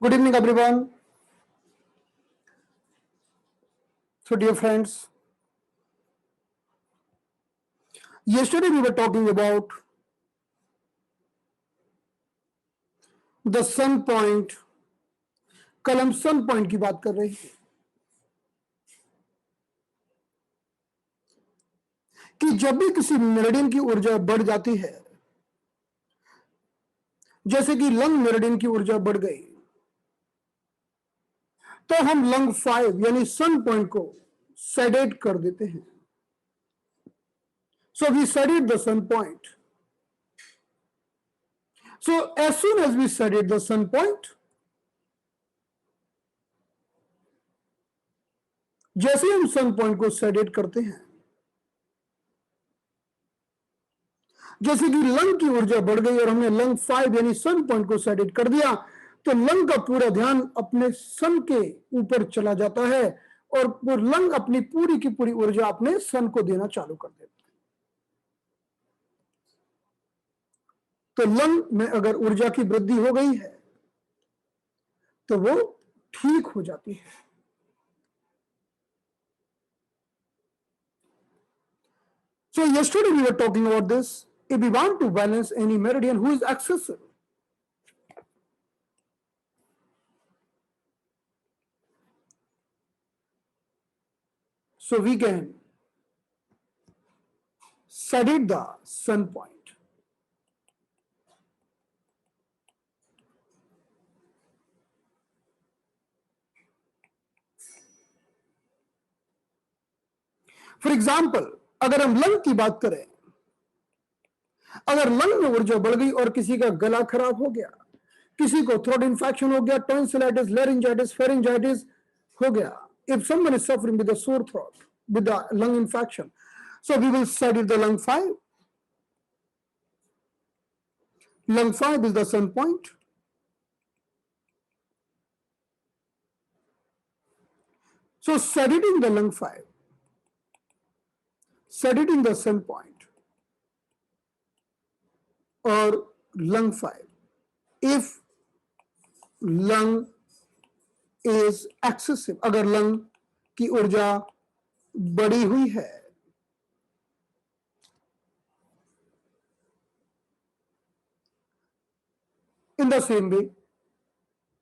Good evening, everyone. So, dear friends, yesterday we were talking about the sun point. कल हम सन point की बात कर रहे हैं कि जब भी किसी मेरिडियन की ऊर्जा बढ़ जाती है, जैसे कि लंग मेरिडियन की ऊर्जा बढ़ गई, तो हम लंग 5 यानी सन पॉइंट को सेडेट कर देते हैं. So we sedate the sun point. So as soon as we sedate the sun point, जैसे हम सन पॉइंट को सेडेट करते हैं, जैसे कि लंग की ऊर्जा बढ़ गई और हमने लंग 5 यानी सन पॉइंट को सेडेट कर दिया, तो लंग का पूरा ध्यान अपने सन के ऊपर चला जाता है और वो लंग अपनी पूरी की पूरी ऊर्जा अपने सन को देना चालू कर देता है. तो लंग में अगर ऊर्जा की वृद्धि हो गई है तो वो ठीक हो जाती है. So yesterday we were talking about this. If we want to balance any meridian who is excessive, so we can sedate the sun point. For example, अगर हम लंग की बात करें, अगर लंग में ऊर्जा बढ़ गई और किसी का गला खराब हो गया, किसी को थ्रोट इन्फेक्शन हो गया, टॉन्सिलाइटिस, लैरिंजाइटिस, फेरिंजाइटिस हो गया, if someone is suffering with a sore throat, with the lung infection, so we will sedate the lung 5. Lung 5 is the sun point. So sedating the lung 5, sedating the sun point or lung 5, if lung is excessive, अगर lung की ऊर्जा बढ़ी हुई है, in the same way,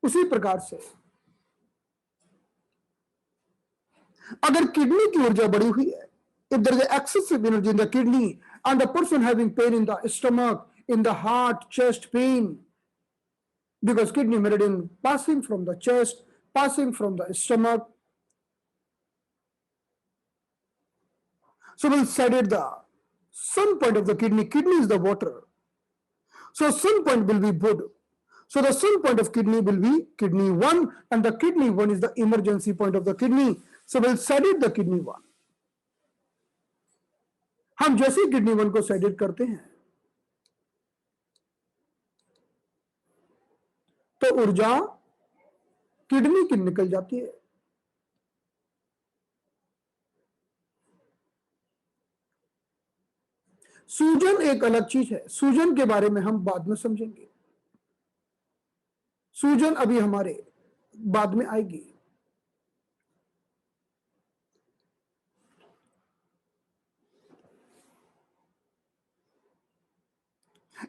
उसी प्रकार से अगर किडनी की ऊर्जा बढ़ी हुई है, if there is excessive energy in the kidney and the person having pain in the stomach, in the heart, chest pain, because kidney meridian passing from the chest, passing from the stomach, so we'll sedate the sun point of the kidney. Kidney is the water, so sun point will be good. So the sun point of kidney will be kidney 1, and the kidney 1 is the emergency point of the kidney. So we'll sedate the kidney 1. हम जैसे kidney 1 को sedate करते हैं तो ऊर्जा kidney की निकल जाती है. सूजन एक अलग चीज है, सूजन के बारे में हम बाद में समझेंगे. सूजन अभी हमारे बाद में आएगी.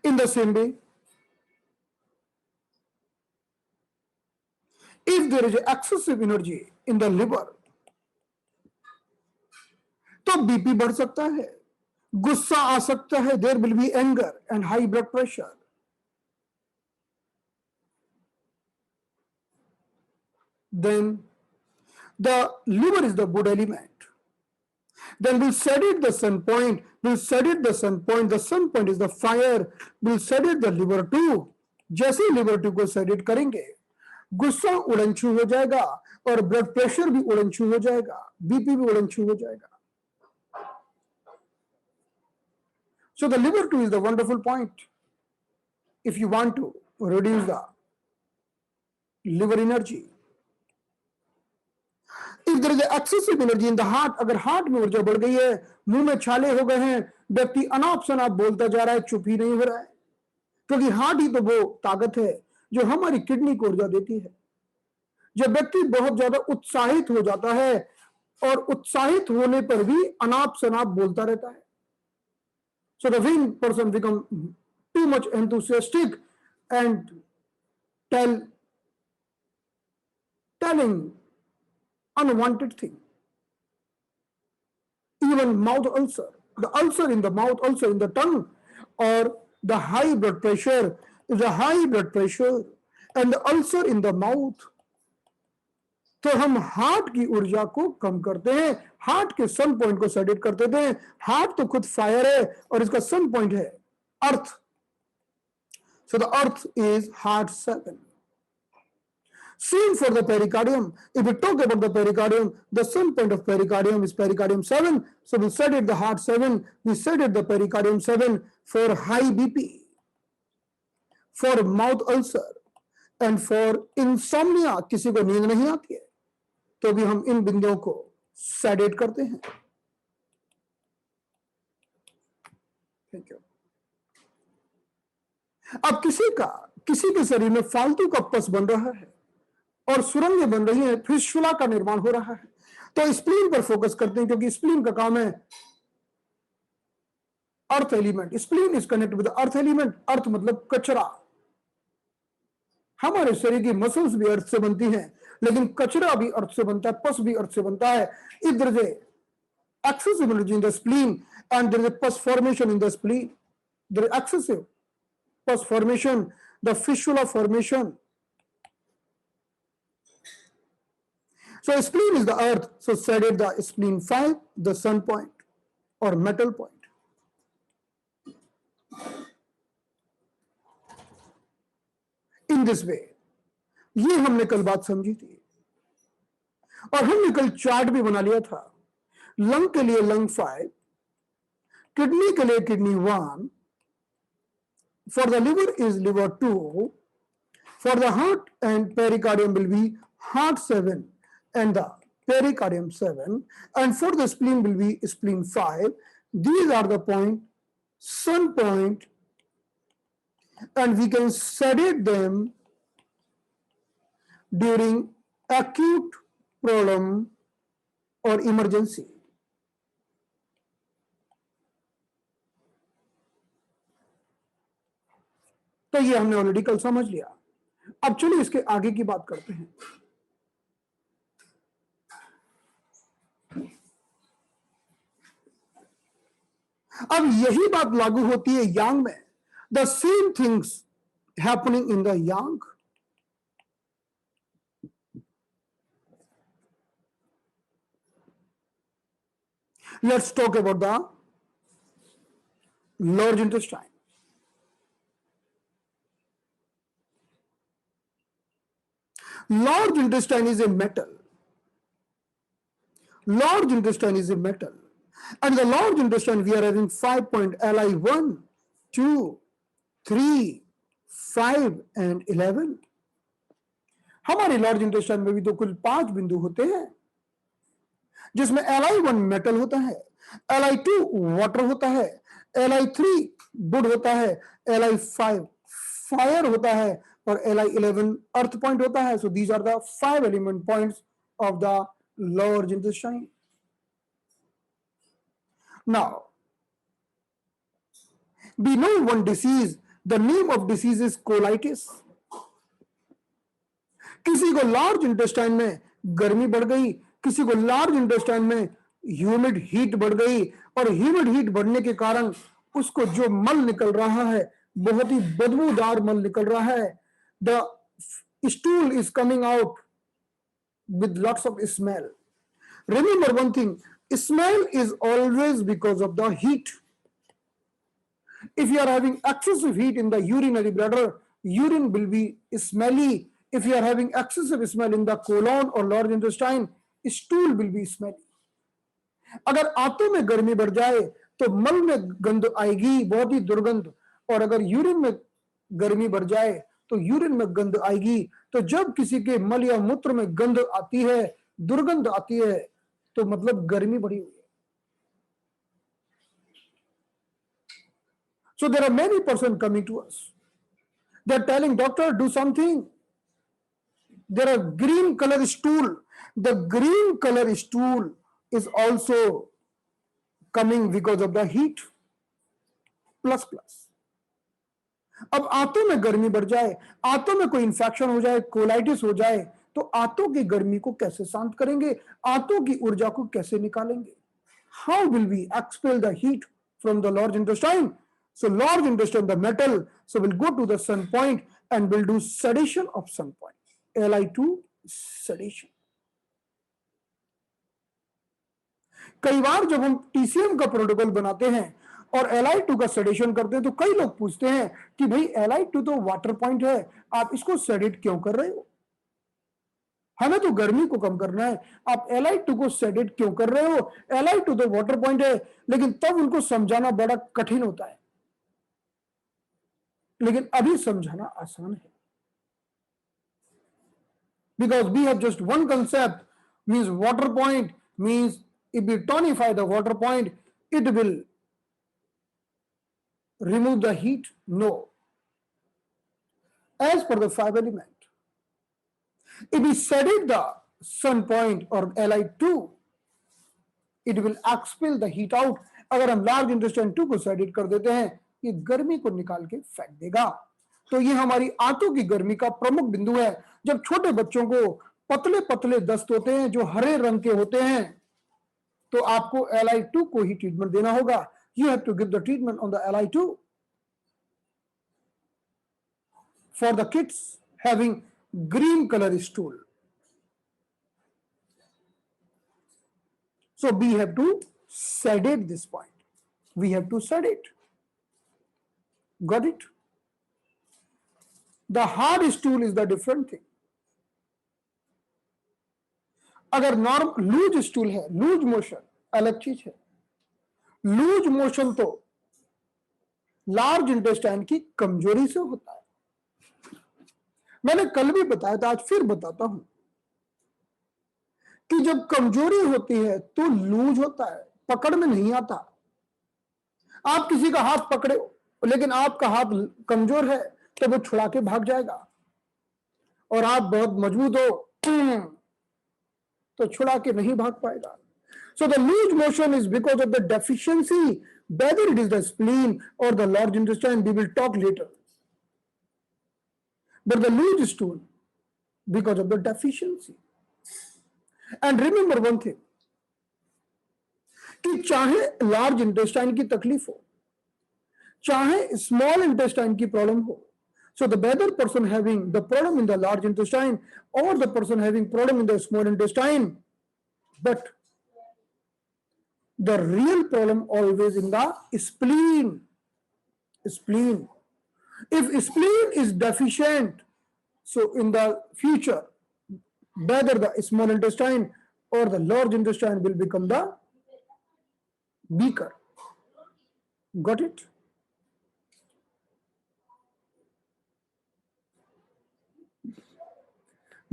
In the same way, if there is excessive energy in the liver, तो बीपी बढ़ सकता है, गुस्सा आ सकता है, there will be anger and high blood pressure. Then the liver is the wood element. Then we'll sedate the sun point. We'll sedate the sun point. The sun point is the fire. We'll sedate the liver too. जैसे ही liver 2 को sedate करेंगे, गुस्सा उड़नछू हो जाएगा और blood pressure भी उड़नछू हो जाएगा, बीपी भी उड़नछू हो जाएगा. So the liver 2 is the wonderful point. If you want to reduce the liver energy, if there is excessive energy in the heart, अगर हार्ट में ऊर्जा बढ़ गई है, मुंह में छाले हो गए हैं, व्यक्ति अनाप शनाप बोलता जा रहा है, चुप ही नहीं हो रहा है, क्योंकि हार्ट ही तो वो ताकत है जो हमारी किडनी को ऊर्जा देती है। जब व्यक्ति बहुत ज्यादा उत्साहित हो जाता है और उत्साहित होने पर भी अनाप शनाप बोलता रहता है, so the vain person become too much enthusiastic and telling unwanted thing. Even mouth ulcer, the ulcer in the mouth, ulcer in the tongue, or the high blood pressure, is a high blood pressure and the ulcer in the mouth. तो हम heart की ऊर्जा को कम करते हैं, heart के सन point को sedate कर देते हैं। हार्ट तो खुद फायर है और इसका सन पॉइंट है earth. So the earth is heart 7. Same for the pericardium. If we talk about the pericardium, the sun point of pericardium is pericardium 7. So we said it the heart 7, we said it the pericardium 7 for high BP, for mouth ulcer and for insomnia. किसी को नींद नहीं आती है तो भी हम इन बिंदुओं को सेडेट करते हैं। Thank you. अब किसी के शरीर में फालतू का पस बन रहा है और सुरंगें बन रही हैं, फिस्टुला का निर्माण हो रहा है, तो स्प्लीन पर फोकस करते हैं, क्योंकि स्प्लीन का काम है earth element. Spleen is connected with earth element. Earth मतलब कचरा। हमारे शरीर की मसल्स भी अर्थ से बनती हैं, लेकिन कचरा भी अर्थ से बनता है, पस भी अर्थ से बनता है। If there is excessive energy in the spleen and there is a pus formation in the spleen, there is excessive pus formation, the fistula formation. So spleen is the earth, so sedate the spleen 5, the sun point or metal point. In this way, ये हमने कल बात समझी थी और हमने कल chart भी बना लिया था। लंग के लिए लंग 5, किडनी के लिए kidney 1, for the liver is liver 2, for the heart and pericardium will be heart 7 and the pericardium 7, and for the spleen will be spleen 5. These are the point, sun point, and we can sedate them during acute problem or emergency. तो ये हमने already कल समझ लिया। अब चलिए इसके आगे की बात करते हैं। अब यही बात लागू होती है यांग में। The same things happening in the Yang. Let's talk about the large intestine. Large intestine is a metal. Large intestine is a metal. And the large intestine we are having 5 point Li 1, 2, 3, 5 and 11. हमारे large intestine में भी तो कुल 5 बिंदु होते हैं, जिसमें Li1 metal होता है, Li2 वाटर होता है, Li3 वुड होता है, Li5 फायर होता है और Li11 अर्थ पॉइंट होता है। So these are the 5 element points of the large intestine. Now we know one disease, the name of disease is colitis. किसी को लार्ज इंटेस्टाइन में गर्मी बढ़ गई, किसी को लार्ज इंटेस्टाइन में ह्यूमिड हीट बढ़ गई, और ह्यूमिड हीट बढ़ने के कारण उसको जो मल निकल रहा है बहुत ही बदबूदार मल निकल रहा है। The stool is coming out with lots of smell. Remember one thing, smell is always because of the heat. If you are having excessive heat in the urinary bladder, urine will be smelly. If you are having excessive smell in the colon or large intestine, stool will be smelly. अगर आंतों में गर्मी बढ़ जाए तो मल में गंध आएगी, बहुत ही दुर्गंध, और अगर यूरिन में गर्मी बढ़ जाए तो यूरिन में गंध आएगी। तो जब किसी के मल या मूत्र में गंध आती है, दुर्गंध आती है, तो मतलब गर्मी बढ़ी हुई है। So there are many persons coming to us They're telling doctor, do something. There are green color stool. The green color stool is also coming because of the heat. Plus plus. अब आंतों में गर्मी बढ़ जाए, आंतों में कोई infection हो जाए, कोलाइटिस हो जाए, तो आंतों की गर्मी को कैसे शांत करेंगे, आंतों की ऊर्जा को कैसे निकालेंगे? How will we expel the heat from the large intestine? So large intestine, the metal, so we'll go to the sun point and we'll do sedation of sun point. Li2 sedation. कई बार जब हम TCM का protocol बनाते हैं और Li2 का sedation करते हैं तो कई लोग पूछते हैं कि भाई Li2 तो वाटर पॉइंट है, आप इसको सेडेट क्यों कर रहे हो? हमें तो गर्मी को कम करना है, आप Li2 को सेडेट क्यों कर रहे हो? Li2 तो वाटर पॉइंट है। लेकिन तब उनको समझाना बड़ा कठिन होता है, लेकिन अभी समझाना आसान है। Because we have just one concept, means water point, means if we tonify the water point, it will remove the heat? No. As per the five element, if we sedate the sun point or Li2, it will expel the heat out. अगर हम large intestine 2 को sedate कर देते हैं, ये गर्मी को निकाल के फेंक देगा। तो ये हमारी आंतों की गर्मी का प्रमुख बिंदु है। जब छोटे बच्चों को पतले पतले दस्त होते हैं जो हरे रंग के होते हैं, तो आपको Li2 को ही ट्रीटमेंट देना होगा। You have to give the treatment on the Li2 for the kids having green color stool. So we have to sedate this point. We have to sedate. Got it? The hard stool is the different thing. अगर normal loose stool है, loose motion अलग चीज है। Loose motion तो large intestine की कमजोरी से होता है। मैंने कल भी बताया था, आज फिर बताता हूं कि जब कमजोरी होती है तो लूज होता है, पकड़ में नहीं आता। आप किसी का हाथ पकड़े लेकिन आपका हाथ कमजोर है तो वो छुड़ा के भाग जाएगा, और आप बहुत मजबूत हो तो छुड़ा के नहीं भाग पाएगा। So the loose motion is because of the deficiency, whether it is the spleen or the large intestine, we will talk later. But the loose stool, because of the deficiency. And remember one thing, कि चाहे large intestine की तकलीफ हो, चाहे small intestine की problem हो, so the whether person having the problem in the large intestine or the person having problem in the small intestine, but the real problem always in the spleen. Spleen. If spleen is deficient, so in the future, whether the small intestine or the large intestine will become the weaker. Got it?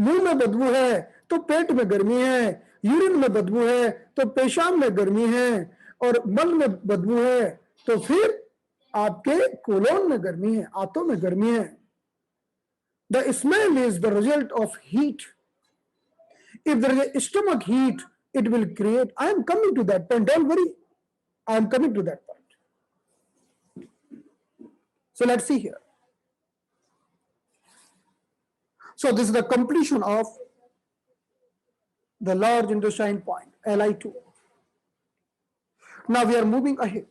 मुंह में बदबू है तो पेट में गर्मी है, urine में बदबू है तो पेशाब में गर्मी है, और मल में बदबू है तो फिर आपके कोलोन में गर्मी है, आंतों में गर्मी है। The smell is the result of heat. If there is a stomach heat, it will create, I am coming to that point, don't worry, I am coming to that point. So let's see here. So this is the completion of the large intestine point, Li2. Now we are moving ahead.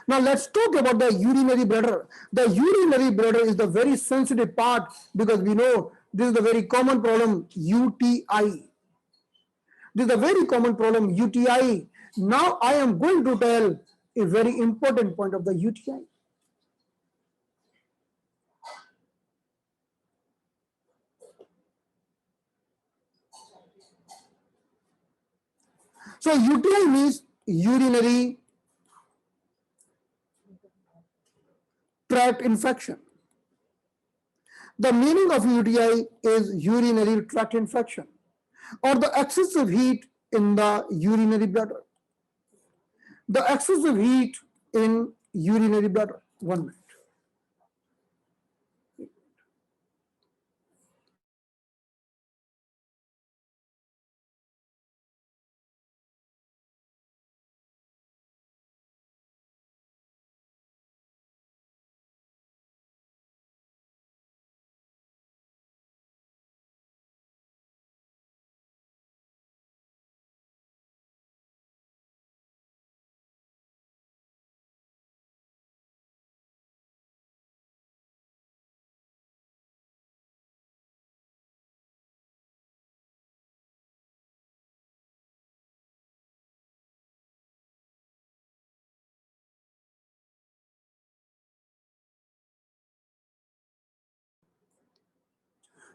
Now let's talk about the urinary bladder. The urinary bladder is the very sensitive part, because we know this is the very common problem, UTI. This is a very common problem, UTI. Now I am going to tell a very important point of the UTI. So UTI means urinary tract infection. The meaning of UTI is urinary tract infection, or the excessive heat in the urinary bladder. The excessive heat in urinary bladder. 1 minute.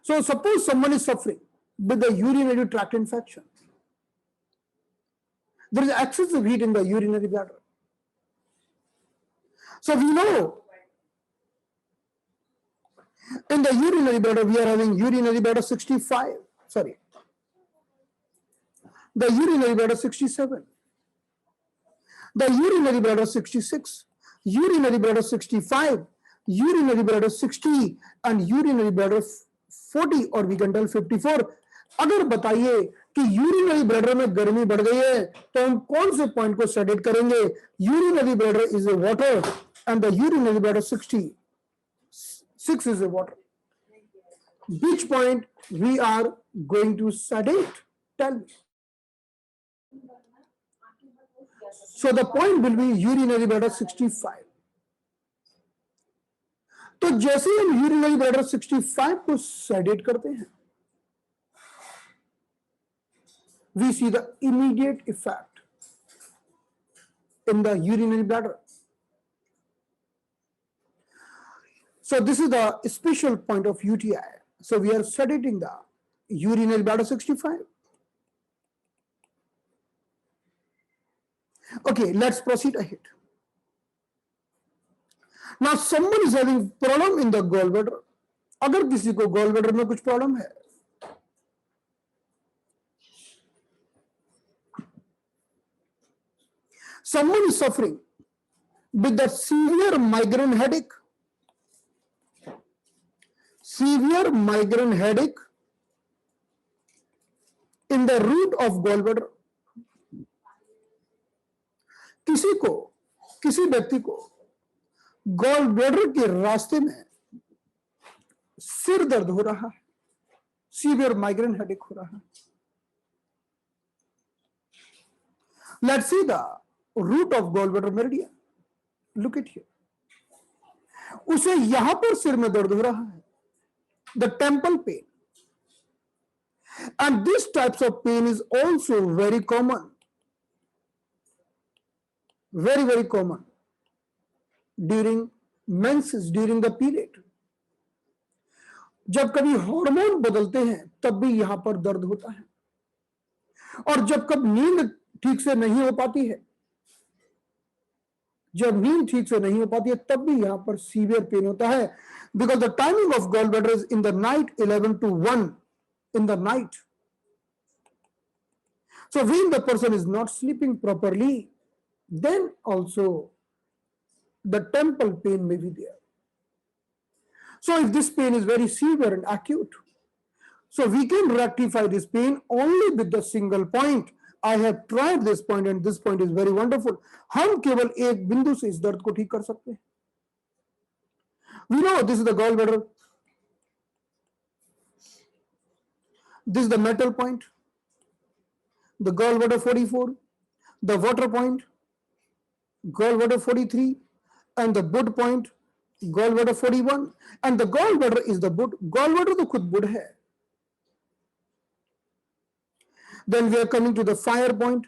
So suppose someone is suffering with the urinary tract infection. There is excessive heat in the urinary bladder. So we know in the urinary bladder we are having urinary bladder 65, sorry, the urinary bladder 67, the urinary bladder 66, urinary bladder 65, urinary bladder 60 and urinary bladder 40 or we can tell 54. अगर बताइए कि urinary bladder में गर्मी बढ़ गई है तो हम कौन से पॉइंट को सेडेट करेंगे? Urinary bladder is a water and the urinary bladder 66 is a water. Which point we are going to sedate? Tell me. So the point will be urinary bladder 65. तो जैसे हम यूरिनरी ब्लैडर 65 को sedate करते हैं, we see the immediate effect in the urinary bladder. So this is the special point of UTI. So we are sedating the urinary bladder 65. Okay, let's proceed ahead. Now someone is having problem in the gallbladder. अगर किसी को gallbladder में कुछ problem है, someone is suffering with the severe migraine headache. Severe migraine headache in the root of gallbladder. किसी व्यक्ति को gall bladder के रास्ते में सिर दर्द हो रहा है, सीवियर माइग्रेन हेडेक हो रहा है. Let's see the root of gallbladder meridian. Look at here. उसे यहां पर सिर में दर्द हो रहा है, the temple pain, and this types of pain is also very common, very common during menses, during the period. जब कभी हार्मोन बदलते हैं तब भी यहां पर दर्द होता है, और जब कब नींद ठीक से नहीं हो पाती है, जब नींद ठीक से नहीं हो पाती है तब भी यहां पर सीवियर पेन होता है, because the timing of gallbladder is in the night 11 to 1 in the night. So when the person is not sleeping properly, then also the temple pain may be there. So if this pain is very severe and acute, so we can rectify this pain only with the single point. I have tried this point and this point is very wonderful. हम केवल एक बिंदु से इस दर्द को ठीक कर सकते हैं. We know this is the gallbladder. This is the metal point, the gallbladder 44, the water point, gallbladder 43, and the bud point, gallbladder 41, and the gallbladder is the bud. Gallbladder तो खुद bud है. Then we are coming to the fire point,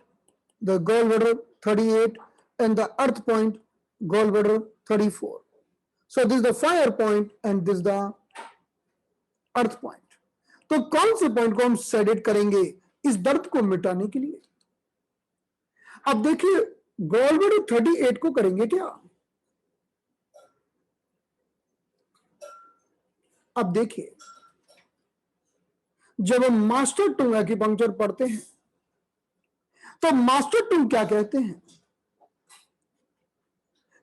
the gallbladder 38, and the earth point, gallbladder 34. So this is the fire point and this is the earth point. तो कौन से point को हम sedate करेंगे इस दर्द को मिटाने के लिए? अब देखिए गॉलब्लैडर 38 को करेंगे क्या? अब देखिए जब हम मास्टर टंग एक्यूपंक्चर पढ़ते हैं तो मास्टर टंग क्या कहते हैं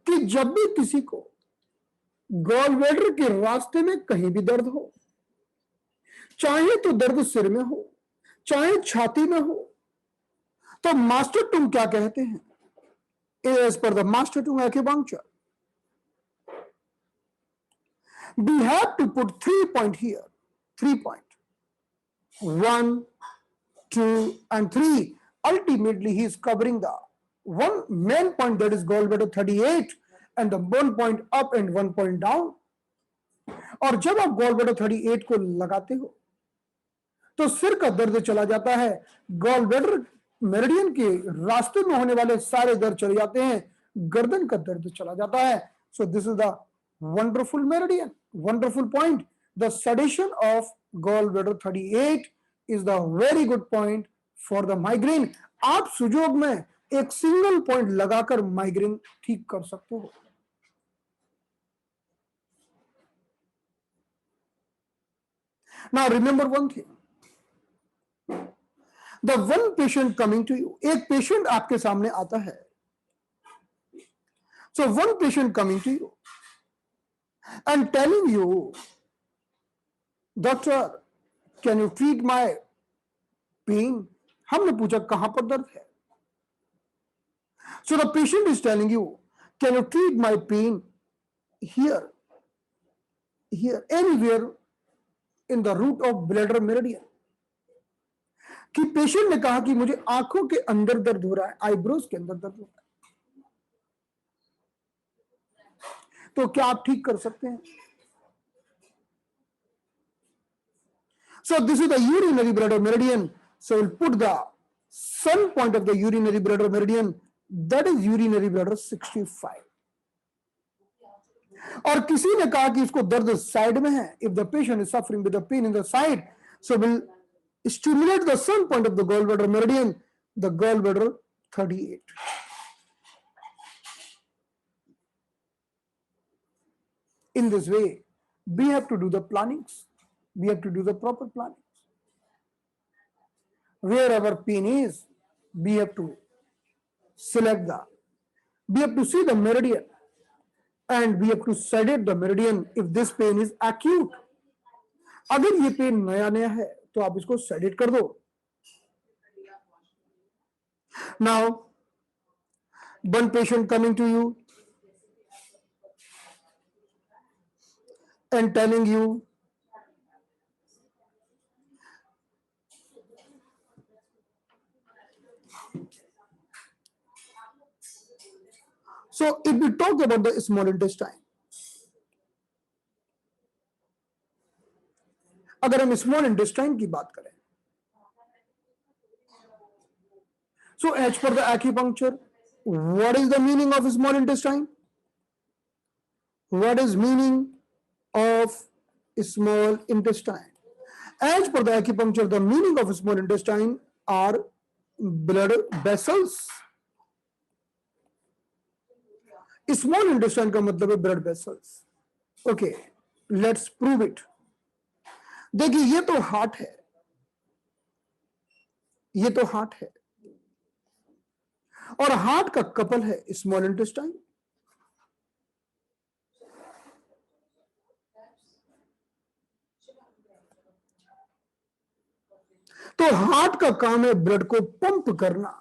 कि जब भी किसी को गॉलब्लैडर के रास्ते में कहीं भी दर्द हो, चाहे तो दर्द सिर में हो चाहे छाती में हो, तो मास्टर टंग क्या कहते हैं? As per the master tongue acupuncture, we have to put 3 points here, 3 points, 1, 2, and 3. Ultimately, he is covering the one main point, that is gallbladder 38, and the 1 point up and 1 point down. और जब आप gallbladder 38 को लगाते हो तो सिर का दर्द चला जाता है, gallbladder मेरिडियन के रास्ते में होने वाले सारे दर्द चले जाते हैं, गर्दन का दर्द चला जाता है. So this is the wonderful meridian, wonderful point, the sedation of gallbladder 38 is the very good point for the migraine. आप सुजोग में एक सिंगल पॉइंट लगाकर माइग्रेन ठीक कर सकते हो. Now remember one thing. The one patient coming to you, एक patient आपके सामने आता है. So one patient coming to you and telling you, doctor, can you treat my pain? हमने पूछा कहां पर दर्द है. So the patient is telling you, can you treat my pain here, anywhere in the root of bladder meridian. कि patient ने कहा कि मुझे आंखों के अंदर दर्द हो रहा है, आईब्रोज के अंदर दर्द हो रहा है, तो क्या आप ठीक कर सकते हैं? So this is the urinary bladder meridian. So we'll put the sun point of the urinary bladder meridian, that is urinary bladder 65. और किसी ने कहा कि इसको दर्द साइड में है. If the patient is suffering with the pain in the side, so we'll stimulate the sun point of the gallbladder meridian, the gallbladder 38. In this way, we have to do the plannings. We have to do the proper plannings. Wherever pain is, we have to select we have to see the meridian, and we have to sedate the meridian if this pain is acute. अगर ये pen नया नया है तो आप इसको sedate कर दो. Now, one patient coming to you and telling you, so if we talk about the small intestine, अगर हम स्मॉल इंटेस्टाइन की बात करें, so as per the acupuncture, what is the meaning of small intestine? What is meaning of small intestine? As per the acupuncture, the meaning of small intestine are blood vessels. Small intestine का मतलब है blood vessels. Okay, let's prove it. देखिए ये तो heart है, ये तो heart है, और हार्ट का कपल है स्मॉल इंटेस्टाइन. तो हार्ट का काम है ब्लड को पंप करना,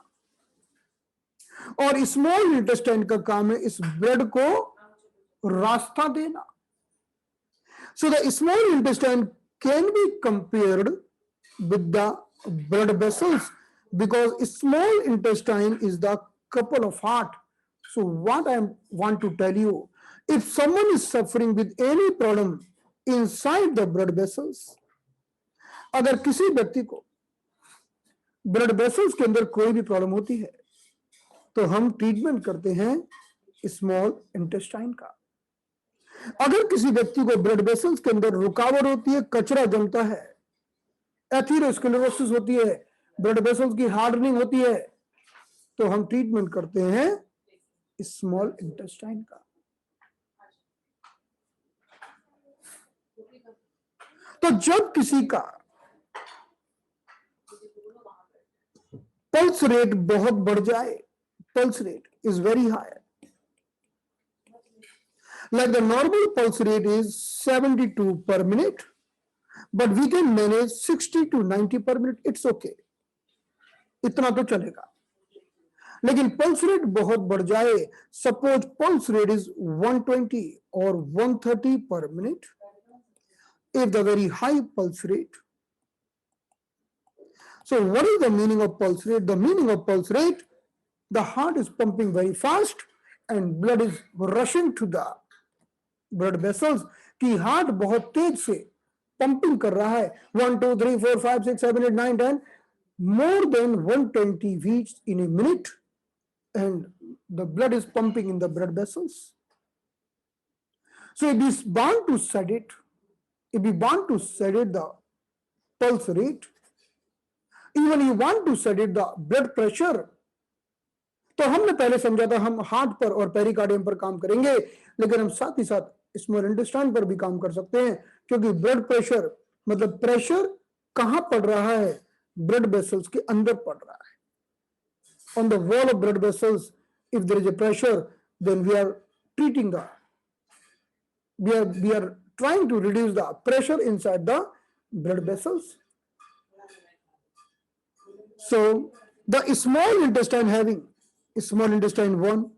और स्मॉल इंटेस्टाइन का काम है इस ब्लड को रास्ता देना. So the small intestine can be compared with the blood vessels because small intestine is the couple of heart. So what I want to tell you, if someone is suffering with any problem inside the blood vessels, अगर किसी व्यक्ति को blood vessels के अंदर कोई भी problem होती है तो हम ट्रीटमेंट करते हैं स्मॉल इंटेस्टाइन का. अगर किसी व्यक्ति को ब्लड वेसल्स के अंदर रुकावट होती है, कचरा जमता है, एथेरोस्क्लेरोसिस होती है, ब्लड वेसल्स की हार्डनिंग होती है, तो हम ट्रीटमेंट करते हैं स्मॉल इंटेस्टाइन का. तो जब किसी का पल्स रेट बहुत बढ़ जाए, pulse rate is very high, like the normal pulse rate is 72 per minute, but we can manage 60 to 90 per minute, it's okay, इतना तो चलेगा. लेकिन पल्स रेट बहुत बढ़ जाए, suppose pulse rate is 120 or 130 per minute, if the very high pulse rate. So what is the meaning of pulse rate? The meaning of pulse rate, the heart is pumping very fast and blood is rushing to the blood vessels, कि heart बहुत तेज से pumping कर रहा है, 1 2 3 4 5 6 7 8 9 10, more than 120 beats in a minute, and the blood is pumping in the blood vessels. So if we want to sedate, the pulse rate. Even you want to study the blood pressure. तो हमने पहले समझा था हम heart पर और pericardium पर काम करेंगे, लेकिन हम साथ ही साथ स्मॉल इंटेस्टाइन पर भी काम कर सकते हैं, क्योंकि ब्लड प्रेशर मतलब प्रेशर कहां पड़ रहा है? ब्लड वेसल्स के अंदर पड़ रहा है. On the wall of blood vessels, if there is a pressure, then we are treating the, we are trying to reduce the pressure inside the blood vessels. So the small intestine having small intestine 1,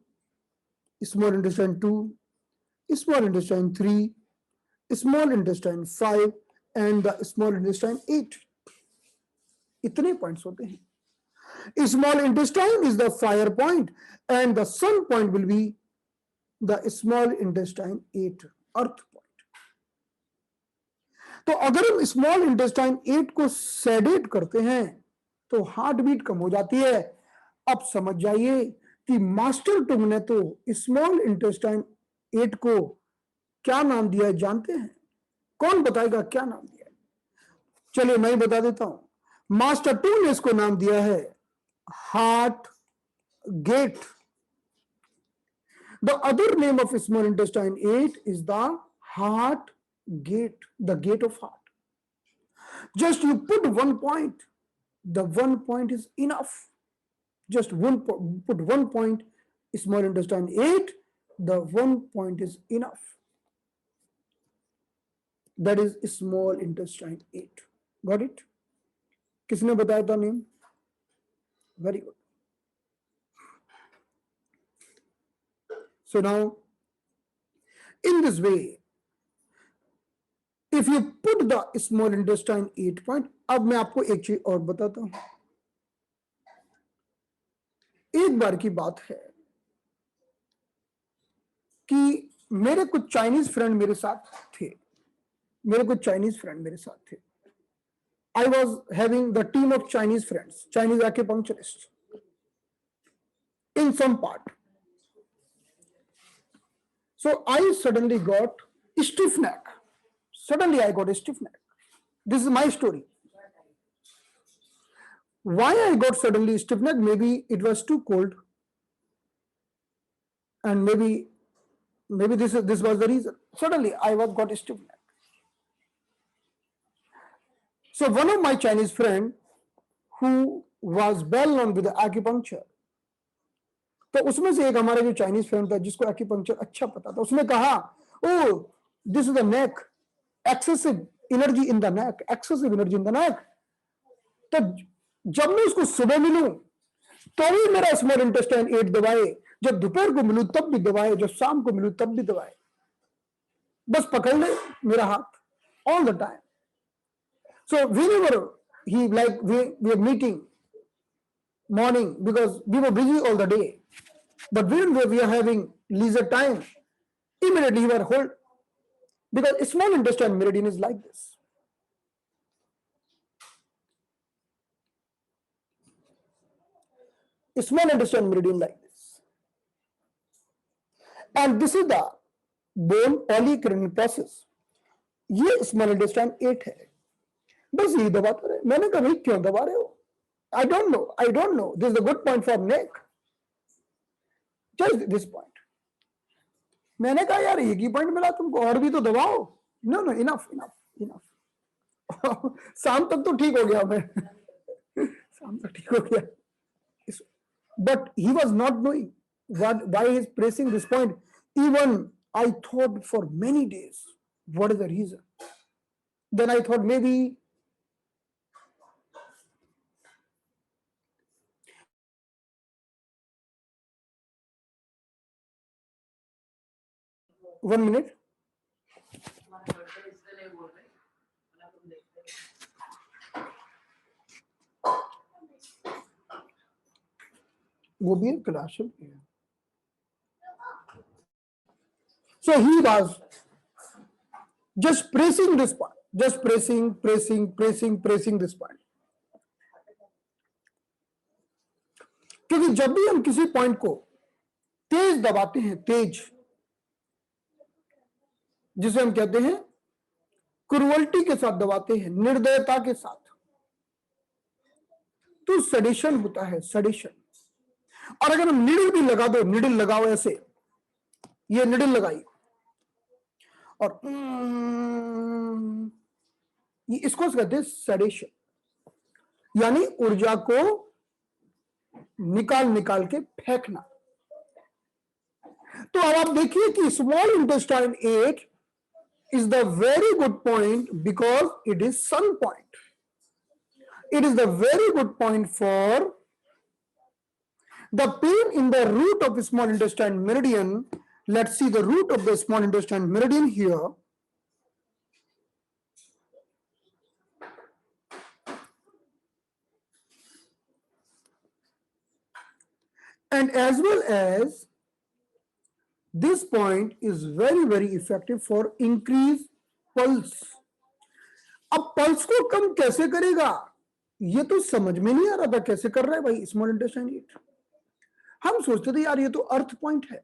small intestine 2, small intestine 3, small intestine 5 and the small intestine 8. इतने points होते हैं. Small intestine is the fire point and the sun point will be the small intestine 8, earth point. तो अगर हम small intestine 8 को sedate करते हैं तो हार्ट बीट कम हो जाती है. अब समझ जाइए कि मास्टर टुंग ने तो स्मॉल इंटेस्टाइन 8 को क्या नाम दिया है जानते हैं? कौन बताएगा क्या नाम दिया है? चलिए मैं बता देता हूं. मास्टर टुंग ने इसको नाम दिया है heart gate. The other name of small intestine 8 is the heart gate, the gate of heart. Just you put 1 point, the 1 point is enough. Just put 1 point, small intestine 8, the 1 point is enough. That is small intestine 8. Got it? किसने बताया था name? Very good. So now, in this way, if you put the small intestine 8 point, अब मैं आपको एक चीज और बताता हूं. एक बार की बात है कि मेरे कुछ चाइनीज फ्रेंड मेरे साथ थे. I was having the team of Chinese friends, Chinese acupuncturists in some part. So I suddenly got stiff neck. This is my story. Why I got suddenly stiff neck? Maybe it was too cold, and maybe this was the reason. Suddenly I got stiff neck. So one of my Chinese friend who was well known with the acupuncture, तो उसमें से एक हमारा जो Chinese friend था जिसको acupuncture अच्छा पता था, उसने कहा, oh this is the neck, excessive energy in the neck. तो जब मैं उसको सुबह मिलूं तो भी मेरा स्मॉल इंटेस्टाइन 8 दबाए, जब दोपहर को मिलूं तब भी दबाए, जब शाम को मिलूं तब भी दबाए. बस पकड़ ले मेरा हाथ all the time. So whenever he like we were meeting morning because we were busy all the day, but when we are having leisure time, immediately he were hold, because small intestine meridian is like this. Small intestine meridian like this, and this is the bone polycranial process. ये small intestine 8 है. बस यही दबाते रहे. मैंने कहा भाई क्यों दबा रहे हो? I don't know. This is a good point for neck. Just this point. मैंने कहा यार एक ही पॉइंट मिला तुमको, और भी तो दबाओ. No, enough. शाम तक तो ठीक हो गया मैं. But he was not knowing why he is pressing this point. Even I thought for many days, what is the reason? Then I thought maybe one minute. वो भी एक क्लास है. So he was just pressing this point, just pressing this point. क्योंकि जब भी हम किसी point को तेज दबाते हैं, तेज, जिसे हम कहते हैं क्रुअल्टी के साथ दबाते हैं, निर्दयता के साथ, तो सेडेशन होता है, सेडेशन। और अगर हम निडल भी लगा दो, निडल लगाओ ऐसे, ये निडल लगाई और ये इसको कहते हैं सेडेशन, यानी ऊर्जा को निकाल निकाल के फेंकना। तो अब आप देखिए कि small intestine 8 is the very good point because it is sun point. It is the very good point for the pain in the root of the small intestine meridian. Let's see the root of the small intestine meridian here. And as well as this point is very, very effective for increase pulse. अब pulse को कम कैसे करेगा, ये तो समझ में नहीं आ रहा था कैसे कर रहा है भाई स्मॉल इंटेस्टाइन 8। हम सोचते थे यार ये तो अर्थ पॉइंट है,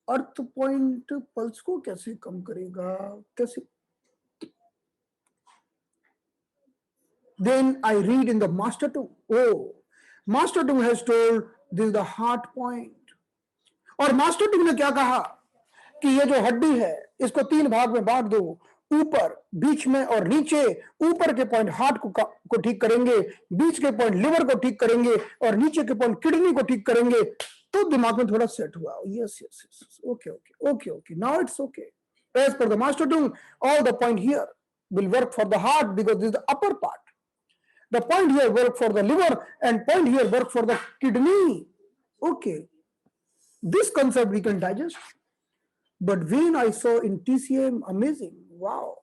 अर्थ पॉइंट पल्स को कैसे कम करेगा, कैसे। Then I read in the Master Tung, oh, Master Tung has told this is the heart point. और मास्टर टुंग ने क्या कहा कि ये जो हड्डी है इसको 3 भाग में बांट दो, ऊपर, बीच में और नीचे। ऊपर के पॉइंट हार्ट को ठीक करेंगे, बीच के पॉइंट लिवर को ठीक करेंगे और नीचे के पॉइंट किडनी को ठीक करेंगे। तो दिमाग में थोड़ा सेट हुआ, yes yes yes, okay okay okay okay, now it's okay. As per the master Tung, all the point here will work for the heart because this is the upper part. The point here work for the liver and point here work for the kidney. Okay, this concept we can digest. But when I saw in TCM, amazing, wow.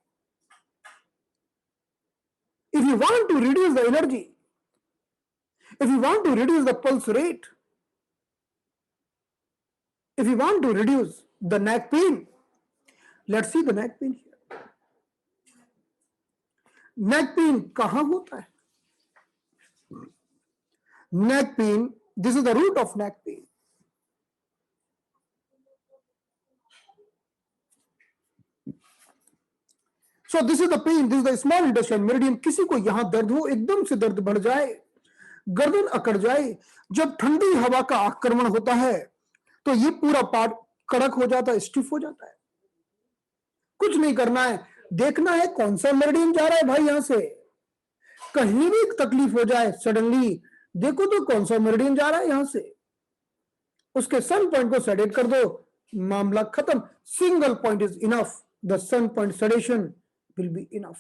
If you want to reduce the energy, if you want to reduce the pulse rate, if you want to reduce the neck pain, let's see the neck pain here. Neck pain कहां होता है? Neck pain, this is the root of neck pain. So this is the pain, this is the small intestine meridian. किसी को यहां दर्द हो, एकदम से दर्द बढ़ जाए, गर्दन अकड़ जाए, जब ठंडी हवा का आक्रमण होता है तो ये पूरा पार्ट कड़क हो जाता है, स्टिफ हो जाता है। कुछ नहीं करना है, देखना है कौन सा मेरिडियन जा रहा है भाई। यहां से कहीं भी तकलीफ हो जाए सडनली, देखो तो कौन सा मेरिडियन जा रहा है यहां से, उसके सन पॉइंट को सेडेट कर दो, मामला खत्म। Single point is enough, the sun point sedation will be enough.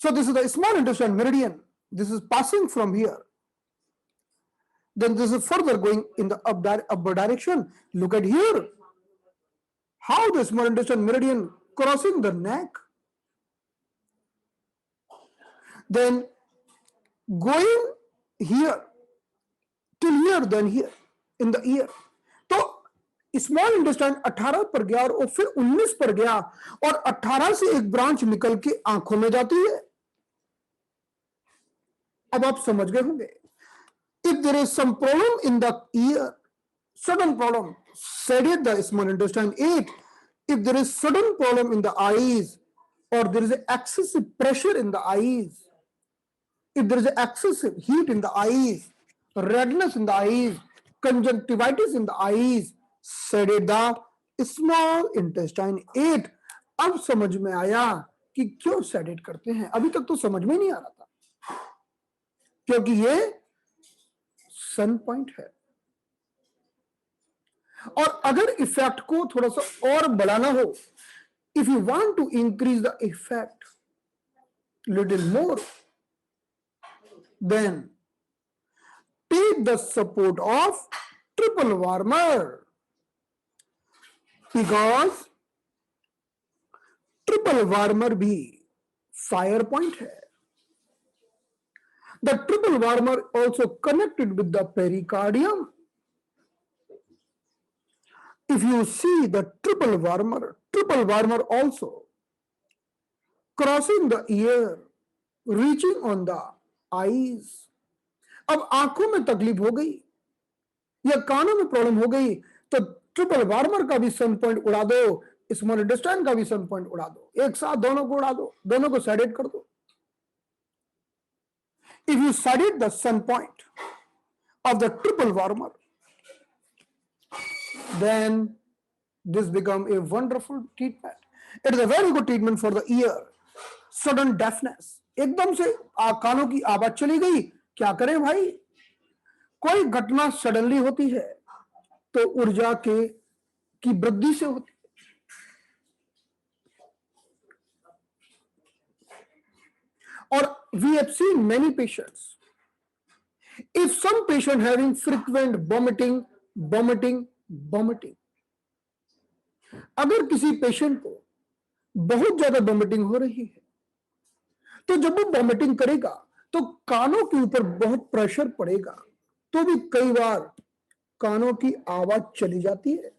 So this is the small intestine meridian, this is passing from here, then this is further going in the upward direction. Look at here, how the small intestine meridian crossing the neck, then going here till here, then here in the ear. तो small intestine 18 पर गया और फिर 19 पर गया और 18 से एक ब्रांच निकल के आंखों में जाती है। अब आप समझ गए होंगे, if there is some problem in the ear, sudden problem, sedate the small intestine 8. If there is sudden problem in the eyes, or there is excessive pressure in the eyes, if there is excessive heat in the eyes, redness in the eyes, conjunctivitis in the eyes, sedate the small intestine 8. अब समझ में आया कि क्यों sedate करते हैं। अभी तक तो समझ में नहीं आ रहा था, क्योंकि ये सन पॉइंट है। और अगर इफेक्ट को थोड़ा सा और बढ़ाना हो, if you want to increase the effect little more, then take the support of triple warmer, because triple warmer भी फायर पॉइंट है। The triple warmer also connected with the pericardium. If you see the triple warmer also crossing the ear, reaching on the eyes. अब आंखों में तकलीफ हो गई या कानों में प्रॉब्लम हो गई तो ट्रिपल वार्मर का भी सन पॉइंट उड़ा दो, स्मॉल इंटेस्टाइन का भी सन पॉइंट उड़ा दो, एक साथ दोनों को उड़ा दो, दोनों को सेडेट कर दो. If you sedate the sun point of the triple warmer, then this become a wonderful treatment. It is a very good treatment for the ear. Sudden deafness, एकदम से कानों की आवाज चली गई, क्या करें भाई? कोई घटना सडनली होती है तो ऊर्जा की वृद्धि से होती है. और we have seen many patients. If some patient having frequent vomiting, अगर किसी पेशेंट को बहुत ज्यादा वॉमिटिंग हो रही है तो जब वो वॉमिटिंग करेगा तो कानों के ऊपर बहुत प्रेशर पड़ेगा, तो भी कई बार कानों की आवाज चली जाती है.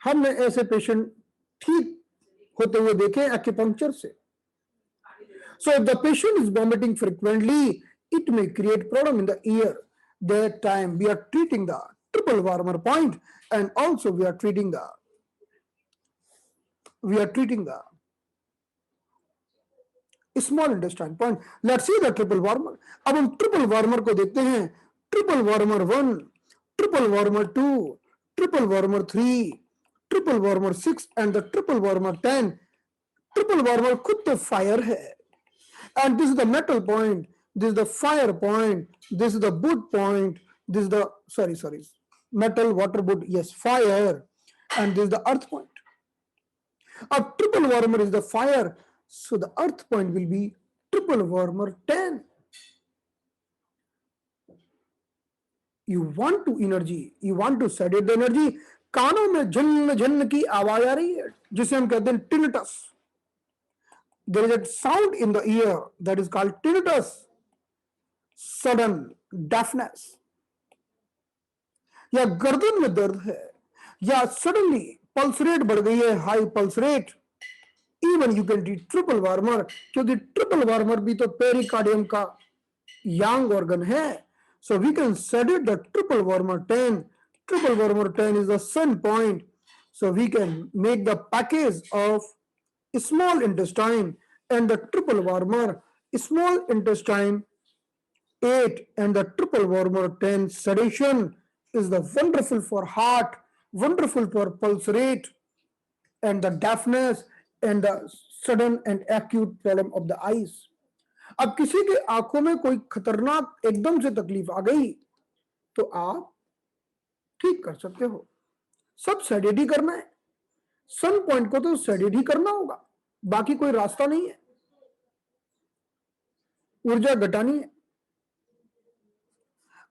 हमने ऐसे पेशेंट ठीक होते हुए देखे एक्यूपंक्चर से. So if the patient is vomiting frequently, it may create problem in the ear. That time we are treating the triple warmer point, and also we are treating the small intestine point. Let's see the triple warmer. अब हम triple warmer को देखते हैं. Triple warmer 1, triple warmer 2, triple warmer 3, triple warmer 6 and the triple warmer 10. Triple warmer खुद तो fire है. And this is the metal point, this is the fire point, this is the wood point, this is the metal, water, wood, yes, fire, and this is the earth point. A triple warmer is the fire, so the earth point will be triple warmer 10. You want to sedate the energy. कानों में झन्न झन्न की आवाज आ रही है जिसे हम कहते हैं tinnitus. There is a sound in the ear that is called tinnitus. Sudden deafness. या गर्दन में दर्द है, या suddenly pulse rate बढ़ गई है, high pulse rate. Even you can treat triple warmer, क्योंकि triple warmer भी तो pericardium का young organ है. So we can sedate the triple warmer 10. Triple warmer 10 is the sun point. So we can make the package of small intestine and the triple warmer, small intestine 8 and the triple warmer 10 sedation is the wonderful for heart, wonderful for pulse rate and the deafness and the sudden and acute problem of the eyes. अब किसी के आंखों में कोई खतरनाक एकदम से तकलीफ आ गई तो आप ठीक कर सकते हो. सब सेडेट ही करना है. सन पॉइंट को तो सेडेट ही करना होगा, बाकी कोई रास्ता नहीं है. ऊर्जा घटानी है.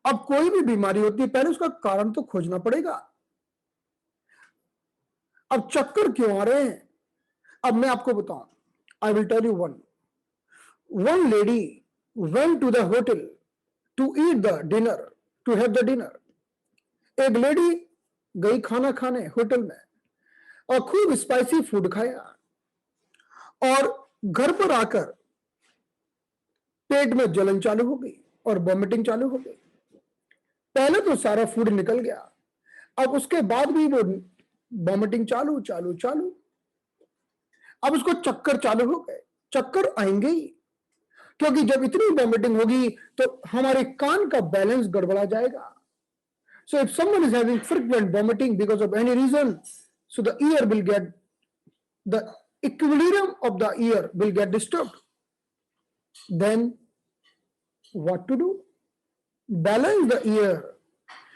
अब कोई भी बीमारी होती है पहले उसका कारण तो खोजना पड़ेगा. अब चक्कर क्यों आ रहे हैं, अब मैं आपको बताऊं. I will tell you one lady went to the hotel to eat the dinner, to have the dinner. एक लेडी गई खाना खाने होटल में और खूब स्पाइसी फूड खाया और घर पर आकर पेट में जलन चालू हो गई और वॉमिटिंग चालू हो गई. पहले तो सारा फूड निकल गया, अब उसके बाद भी वो वॉमिटिंग चालू. अब उसको चक्कर चालू हो गए. चक्कर आएंगे ही, क्योंकि जब इतनी वॉमिटिंग होगी तो हमारे कान का बैलेंस गड़बड़ा जाएगा. So if someone is having frequent vomiting because of any reason, so the ear will get, the equilibrium of the ear will get disturbed. Then what to do? Balance the ear.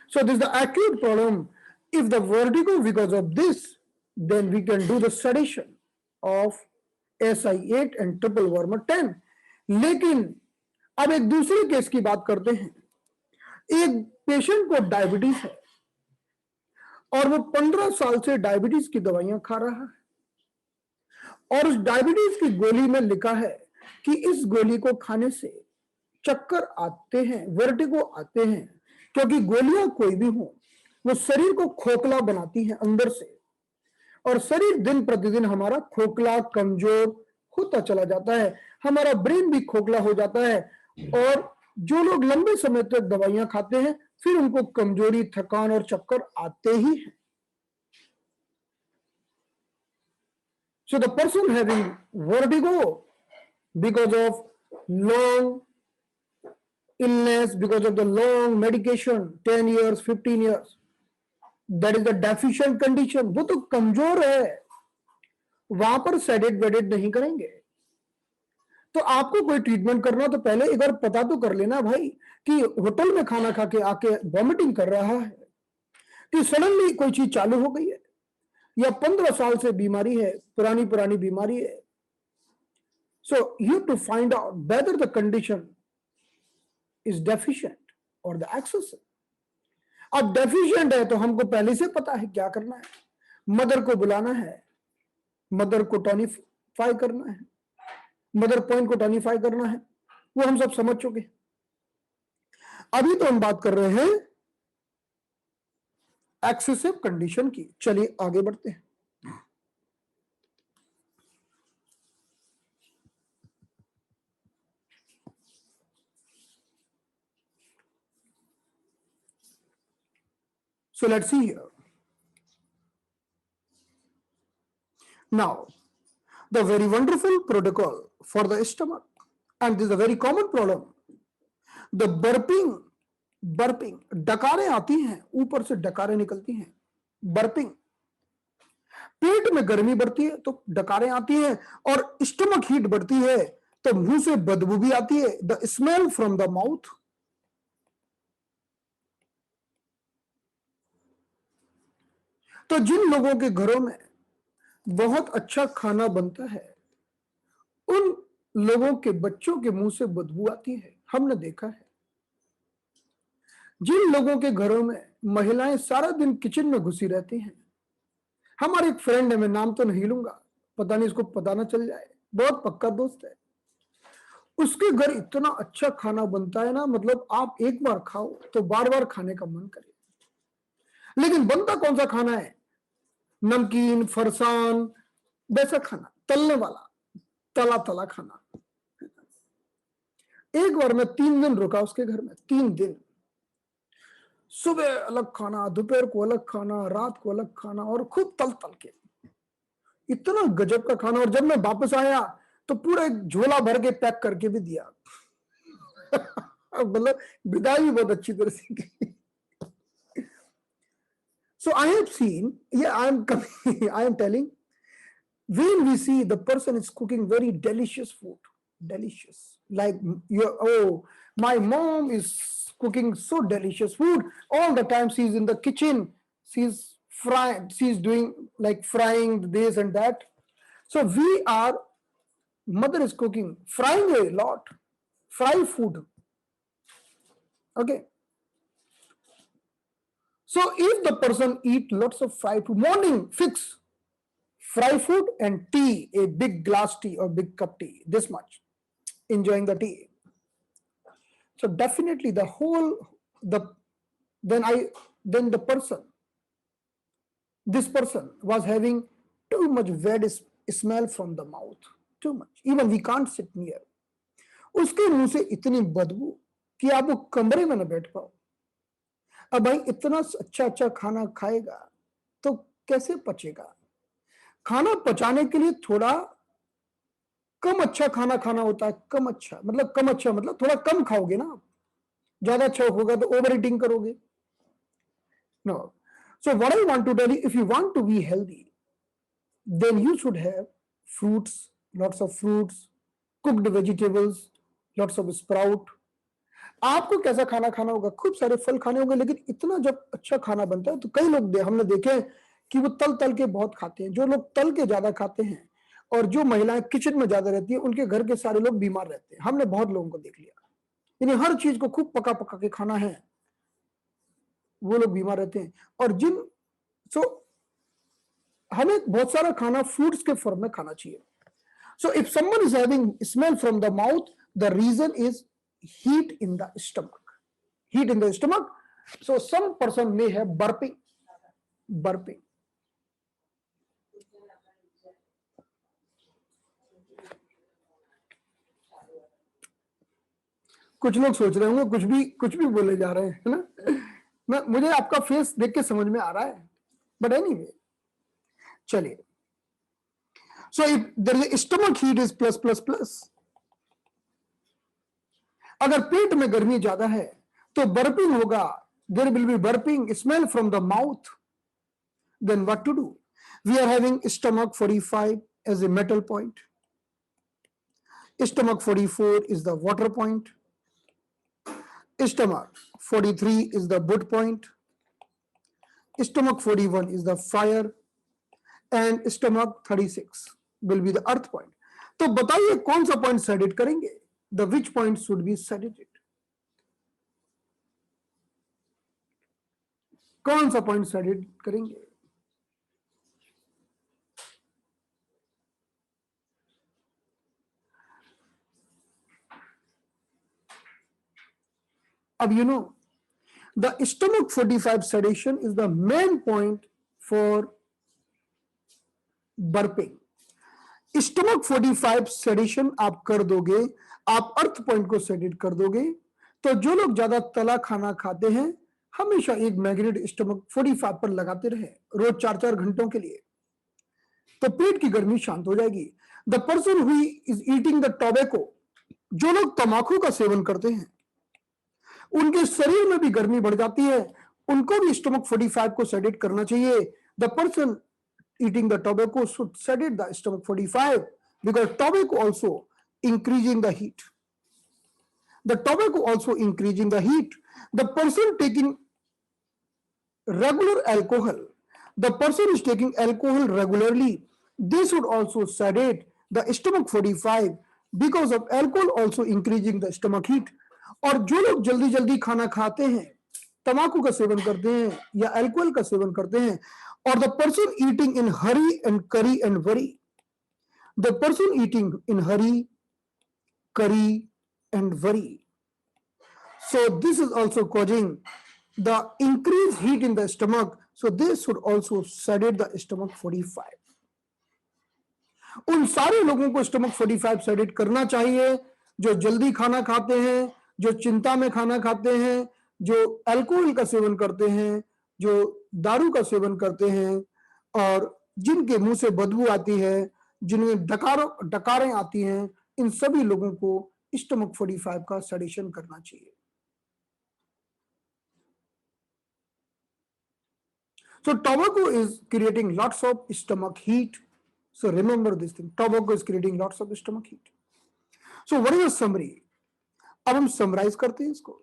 So this is the acute problem. If the vertigo because of this, then we can do the sedation of SI8 and triple warmer 10. लेकिन अब एक दूसरे case की बात करते हैं. एक patient को डायबिटीज है और वो 15 साल से डायबिटीज की दवाइयां खा रहा है और उस डायबिटीज की गोली में लिखा है कि इस गोली को खाने से चक्कर आते हैं, वर्टिगो आते हैं, क्योंकि गोलियां कोई भी हो वो शरीर को खोखला बनाती हैं अंदर से और शरीर दिन प्रतिदिन हमारा खोखला कमजोर होता चला जाता है. हमारा ब्रेन भी खोखला हो जाता है और जो लोग लंबे समय तक दवाइयां खाते हैं फिर उनको कमजोरी, थकान और चक्कर आते ही हैं. So the person having vertigo because of long illness, because of the long medication, 10 years, 15 years, that is the deficient condition, वो तो कमजोर है, वहां पर सेडेट वेडेट नहीं करेंगे। तो आपको कोई ट्रीटमेंट करना तो पहले एक बार पता तो कर लेना भाई कि होटल में खाना खा के आके वॉमिटिंग कर रहा है, कि सडनली कोई चीज चालू हो गई है, या 15 साल से बीमारी है, पुरानी पुरानी बीमारी है। So you to find out whether the condition is deficient और द एक्सेसिव। अब डेफिशिएंट है तो हमको पहले से पता है क्या करना है, मदर को बुलाना है, मदर को टॉनिफाई करना है, मदर पॉइंट को टॉनिफाई करना है, वो हम सब समझ चुके। अभी तो हम बात कर रहे हैं एक्सेसिव कंडीशन की। चलिए आगे बढ़ते हैं। So let's see here. Now, the very wonderful protocol for the stomach, and this is a very common problem. The burping, डकारें आती हैं, ऊपर से डकारें निकलती हैं, बर्पिंग। पेट में गर्मी बढ़ती है तो डकारें आती हैं, और स्टमक हीट बढ़ती है तो मुंह से बदबू भी आती है, the smell from the mouth. तो जिन लोगों के घरों में बहुत अच्छा खाना बनता है, उन लोगों के बच्चों के मुंह से बदबू आती है, हमने देखा है। जिन लोगों के घरों में महिलाएं सारा दिन किचन में घुसी रहती हैं, हमारे एक फ्रेंड है, मैं नाम तो नहीं लूंगा, पता नहीं इसको पता ना चल जाए, बहुत पक्का दोस्त है, उसके घर इतना अच्छा खाना बनता है ना, मतलब आप एक बार खाओ तो बार बार खाने का मन करे। लेकिन बनता कौन सा खाना है? नमकीन, फरसान, वैसा खाना, तलने वाला, तला तला खाना। एक बार मैं 3 दिन रुका उसके घर में, 3 दिन, सुबह अलग खाना, दोपहर को अलग खाना, रात को अलग खाना, और खूब तल तल के, इतना गजब का खाना। और जब मैं वापस आया तो पूरा एक झोला भर के पैक करके भी दिया। मतलब विदाई भी बहुत अच्छी तरह से की। So I have seen, yeah, I am telling, when we see the person is cooking very delicious food, delicious, like my mom is cooking so delicious food all the time. She's in the kitchen, she's doing like frying this and that. So mother is cooking, frying a lot, fry food. Okay. So if the person eat lots of fried food, morning fix fry food and tea, a big glass tea or big cup tea, this much, enjoying the tea. So definitely this person was having too much bad smell from the mouth, too much. Even we can't sit near. उसके मुंह से इतनी बदबू कि आप वो कमरे में न बैठ पाओ। अब भाई इतना अच्छा खाना खाएगा तो कैसे पचेगा? खाना पचाने के लिए थोड़ा कम अच्छा खाना खाना होता है। कम अच्छा मतलब थोड़ा कम खाओगे ना, ज्यादा अच्छा होगा तो ओवर ईटिंग करोगे। No, so what I want to tell you, if you want to be healthy, then you should have fruits, lots of fruits, cooked vegetables, lots of sprout. आपको कैसा खाना खाना होगा? खूब सारे फल खाने होंगे। लेकिन इतना जब अच्छा खाना बनता है तो कई लोग हमने देखे कि वो तल के बहुत खाते हैं। जो लोग तल के ज्यादा खाते हैं और जो महिलाएं किचन में ज्यादा रहती है, उनके घर के सारे लोग बीमार रहते हैं। हमने बहुत लोगों को देख लिया, यानी हर चीज को खूब पका के खाना है, वो लोग बीमार रहते हैं। और हमें बहुत सारा खाना फ्रूट्स के फॉर्म में खाना चाहिए। So if someone is having smell from the mouth, the reason is heat in the stomach. So some person may have burping. कुछ लोग सोच रहे होंगे कुछ भी बोले जा रहे हैं, है ना? मुझे आपका फेस देख के समझ में आ रहा है, बट एनीवे, चलिए। So if there is a stomach heat is plus plus plus. अगर पेट में गर्मी ज्यादा है तो बर्पिंग होगा, there will be burping, smell from the mouth. Then what to do? We are having stomach 45 as a metal point. Stomach 44 is the water point. Stomach 43 is the wood point. Stomach 41 is the fire. And stomach 36 will be the earth point. तो बताइए कौन सा point सेडिट करेंगे? The which point should be sedated? कौन सा point सेडिट करेंगे? अब you know, the stomach 45 sedation is the main point for burping. Stomach 45 sedation आप कर दोगे, आप अर्थ पॉइंट को सेडिट कर दोगे, तो जो लोग ज्यादा तला खाना खाते हैं हमेशा एक मैग्नेट स्टमक 45 पर लगाते रहे रोज 4-4 घंटों के लिए, तो पेट की गर्मी शांत हो जाएगी. The person who is eating the tobacco, जो लोग तंबाकू का सेवन करते हैं उनके शरीर में भी गर्मी बढ़ जाती है, उनको भी स्टमक 45 को सेडेट करना चाहिए. The person eating the tobacco should sedate the stomach 45 because tobacco also increasing the heat. The tobacco also increasing the heat. The person taking regular alcohol, the person is taking alcohol regularly, they should also sedate the stomach 45 because of alcohol also increasing the stomach heat. और जो लोग जल्दी जल्दी खाना खाते हैं, तंबाकू का सेवन करते हैं या अल्कोहल का सेवन करते हैं, or the person eating in hurry and curry and worry, the person eating in hurry, curry and worry, so this is also causing the increased heat in the stomach, so this should also sedate the stomach 45. उन सारे लोगों को stomach 45 sedate करना चाहिए जो जल्दी खाना खाते हैं, जो चिंता में खाना खाते हैं, जो अल्कोहल का सेवन करते हैं, जो दारू का सेवन करते हैं, और जिनके मुंह से बदबू आती है, जिनमें डकारें आती हैं, इन सभी लोगों को स्टमक 45 का सेडेशन करना चाहिए. So tobacco is creating lots of stomach heat. So remember this thing, tobacco is creating lots of stomach heat. So what is the summary? अब हम summarize करते हैं इसको.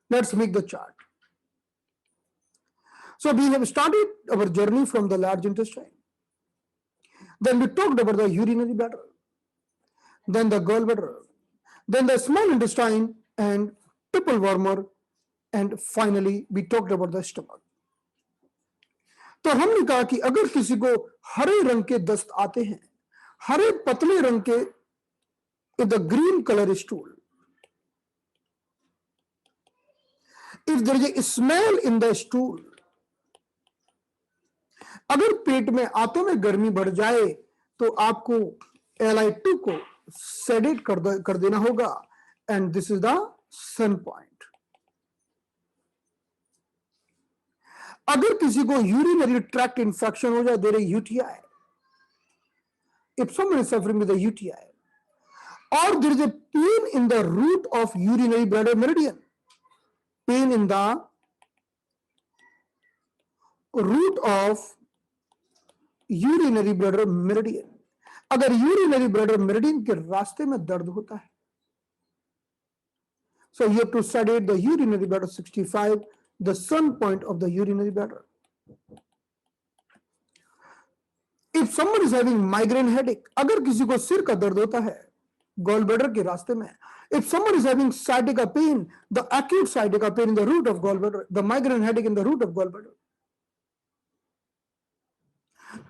Let's make the chart. So we have started our journey from the large intestine. Then we talked about the urinary bladder, then the gallbladder, then the small intestine and triple wormer, and finally we talked about the stomach. तो हमने कहा कि अगर किसी को हरे रंग के दस्त आते हैं, हरे पतले रंग के, the green color stool, if there is a smell in the stool, अगर पेट में आंतों में गर्मी बढ़ जाए तो आपको Li2 को सेडेट कर देना होगा, and this is the sun point. अगर किसी को यूरिनरी ट्रैक्ट इंफेक्शन हो जाए, there is UTI, if someone is suffering with a UTI, or there is a pain in the root of urinary bladder meridian, pain in the root of urinary bladder meridian, अगर urinary bladder meridian के रास्ते में दर्द होता है, so you have to sedate the urinary bladder 65, the sun point of the urinary bladder. If someone is having migraine headache, अगर किसी को सिर का दर्द होता है गॉल ब्लैडर के रास्ते में, if someone is having sciatica pain, the acute sciatica pain in the root of gallbladder, the migraine headache in the root of gallbladder,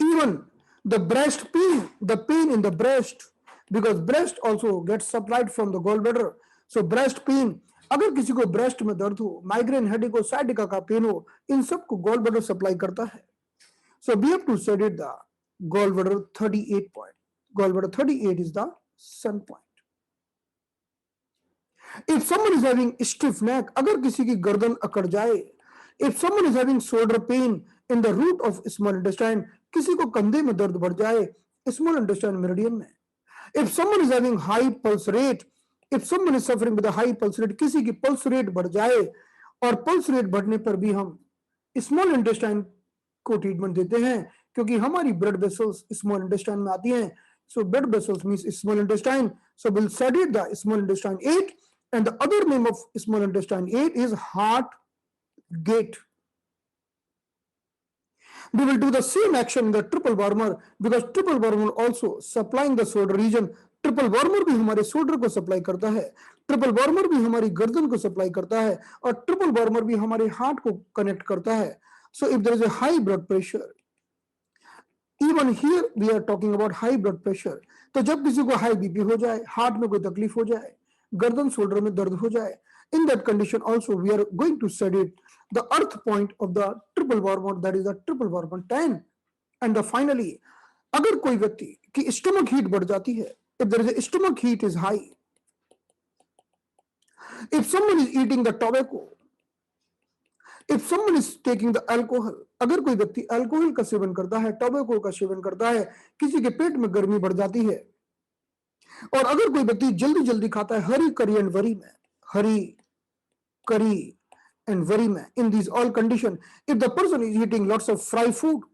even the breast pain, the pain in the breast, because breast also gets supplied from the gallbladder, so breast pain, अगर किसी को breast में दर्द हो, migraine headache हो, sciatica का pen हो, इन सब को गॉलब्लैडर सप्लाई करता है. So we have to sedate the gallbladder 38 point. Gallbladder 38 is the sun point. If someone is having stiff neck, अगर किसी की गर्दन अकड़ जाए, if someone is having shoulder pain in the root of small intestine, किसी को कंधे में दर्द बढ़ जाए, स्मॉल इंटेस्टाइन मेरिडियन में। If someone is having high pulse rate, if someone is suffering with high pulse rate, किसी की पल्स रेट बढ़ जाए और पल्स रेट बढ़ने पर भी हम स्मॉल इंटेस्टाइन को ट्रीटमेंट देते हैं, क्योंकि हमारी ब्लड वेसल्स स्मॉल इंटेस्टाइन में आती हैं। So blood vessels means small intestine. So we'll sedate the small intestine 8, and the other name of small intestine 8 is heart gate. We will do the same action in the triple warmer, because triple warmer also supplying the shoulder region. Triple warmer भी हमारे shoulder को supply करता है, triple warmer भी हमारी गर्दन को supply करता है, और ट्रिपल वार्मर भी हमारे हार्ट को कनेक्ट करता है। So if there is a high blood pressure, even here we are talking about high blood pressure, तो जब किसी को हाई बीपी हो जाए, हार्ट में कोई तकलीफ हो जाए, गर्दन शोल्डर में दर्द हो जाए, in that condition also we are going to sedate the earth point of the triple warmer, that is the triple warmer 10. and the finally, अगर कोई व्यक्ति की स्टमक हीट बढ़ जाती है, if there is a stomach heat is high, if someone is eating the tobacco, if someone is taking the alcohol, अगर कोई व्यक्ति अल्कोहल का सेवन करता है, टोबैको का सेवन करता है, किसी के पेट में गर्मी बढ़ जाती है, और अगर कोई व्यक्ति जल्दी जल्दी खाता है हरी करी एंड वरी में, हरी करी एंड वरी में, in this all condition, if the person is eating lots of fry food,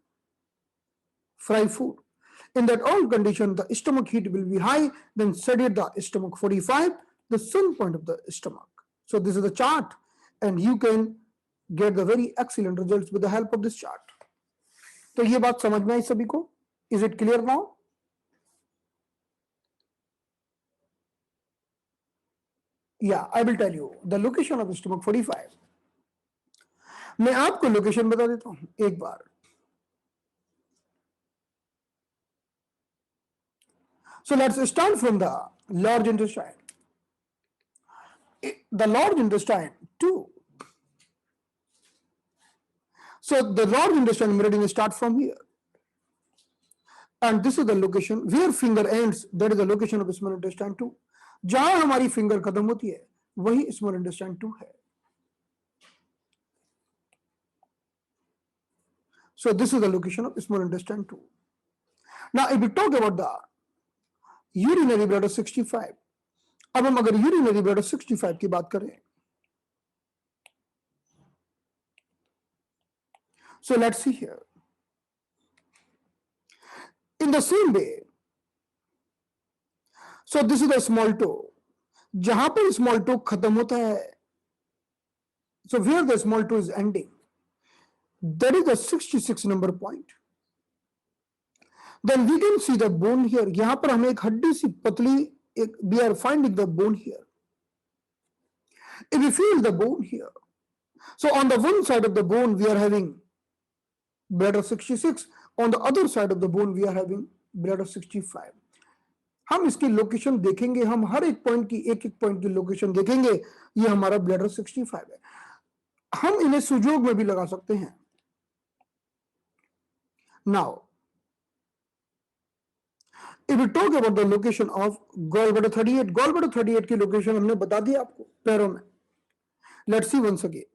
in that all condition the stomach heat will be high, then sedate the stomach 45, the sun point of the stomach. So this is the chart, and you can get the very excellent results with the help of this chart. तो ये बात समझ में आई सभी को? Is it clear now? Yeah, I will tell you the location of stomach 45. मैं आपको location बता देता हूं एक बार। So let's start from the large intestine. The large intestine 2. So the large intestine meridian start from here, and this is the location where finger ends. That is the location of small intestine 2. जहां हमारी finger खत्म होती है वही small intestine 2 है। So this is the location of small intestine 2. Now if we talk about the urinary bladder 65, अब हम अगर urinary bladder 65 की बात करें, so let's see here. In the same way, so this is the small toe, जहां पर small toe खत्म होता है, so where the small toe is ending, that is the 66 number point. Then we can see the bone here. यहां पर हमें एक हड्डी सी पतली, एक, we are finding the bone here. If we feel the bone here, so on the one side of the bone we are having bladder 66, on the other side of the bone we are having bladder 65. हम इसकी location देखेंगे, हम हर एक point की एक एक point की location देखेंगे। ये हमारा ब्लैडर 65 है। हम इन्हें सुजोग में भी लगा सकते हैं। Now if we talk about the location of gallbladder 38, gallbladder 38 की लोकेशन हमने बता दी आपको पैरों में। Let's see once again.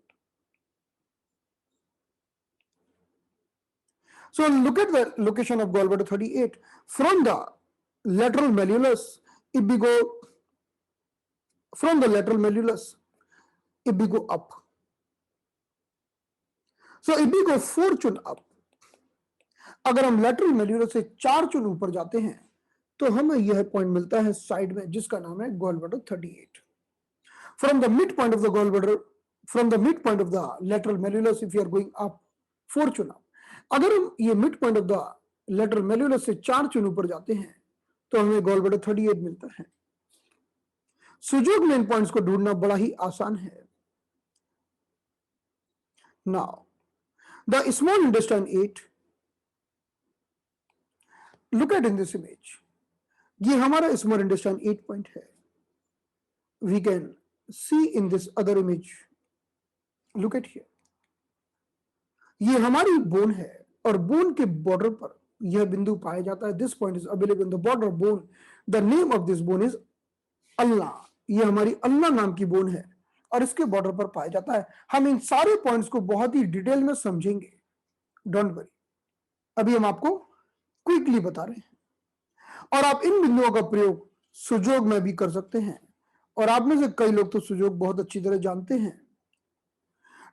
So look at the location of gallbladder 38 from the lateral malleolus. If we go from the lateral malleolus, if we go up, so if we go 4 चुन up, अगर हम lateral malleolus से 4 चुन ऊपर जाते हैं तो हमें यह पॉइंट मिलता है साइड में, जिसका नाम है gallbladder 38. From the midpoint of the gallbladder, from the midpoint of the lateral malleolus, if you are going up 4 चुन up, अगर हम ये mid point of the lateral malleolus से 4 चुन ऊपर जाते हैं तो हमें गॉलब्लैडर 38 मिलता है। सुजोग में इन पॉइंट्स को ढूंढना बड़ा ही आसान है। Now the small intestine 8, look at in this image, ये हमारा स्मॉल इंटेस्टाइन 8 पॉइंट है। We can see in this other image, look at here, ये हमारी बोन है और बोन के बॉर्डर पर यह बिंदु पाया जाता है। This point is available in the border bone. The name of this bone is अल्लाह। ये हमारी अल्लाह नाम की बोन है और इसके बॉर्डर पर पाया जाता है। हम इन सारे पॉइंट्स को बहुत ही डिटेल में समझेंगे, डोंट वरी। अभी हम आपको क्विकली बता रहे हैं। और आप इन बिंदुओं का प्रयोग सुजोग में भी कर सकते हैं, और आप में से कई लोग तो सुजोग बहुत अच्छी तरह जानते हैं।